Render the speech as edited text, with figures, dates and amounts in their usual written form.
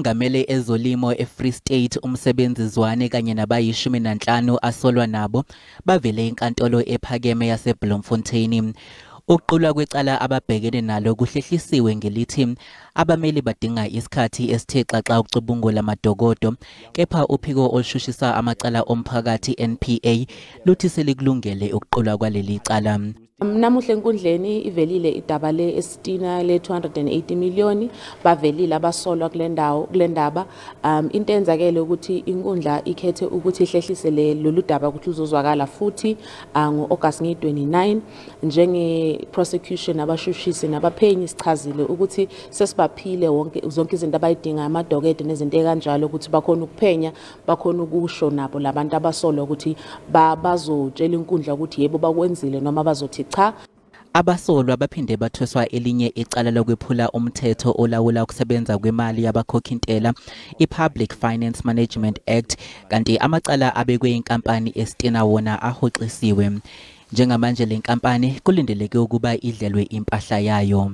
Ngamele ezolimo eFree State umsebenzizwane kanye nabayi-15 asolwa nabo bavele enkantolo ephakeme yaseBloemfontein. Ukuqulwa kwecala ababhekene nalo kuhlehlisiwe ngelithi abameli badinga isikhathi esithe xaxa ukucubungula amadokodo, kepha uphiko olushushiswa amacala omphakathi NPA luthi selikulungele ukuqulwa kwaleli cala. Namuhla enkundleni ivelile idaba le estina le 280 million bavelile abasolwa kule ndaba. Into enzakele ukuthi inkundla ikhethe ukuthi ihlehlise lolu daba ukuthi uzozwakala futhi ngo-August 29 njenge prosecution abashushisi nabaphenyi sichazile ukuthi sesibaphile zonke izinto abayidinga amadokedo nezinto ekanjalo ukuthi bakhona ukuphenya, bakhona ukusho nabo labantu abasolwa ukuthi bazotshela inkundla ukuthi yebo bakwenzile noma bazothi cha. Abasolwa baphinde bathweswa elinye icala lokwephula umthetho olawula ukusebenza kwemali yabakhokhintela, i-Public Finance Management Act, kanti amacala abekwe inkampani estina wona ahoxisiwe. Njengamanje le nkampani kulindeleke ukuba idlelwe impahla yayo.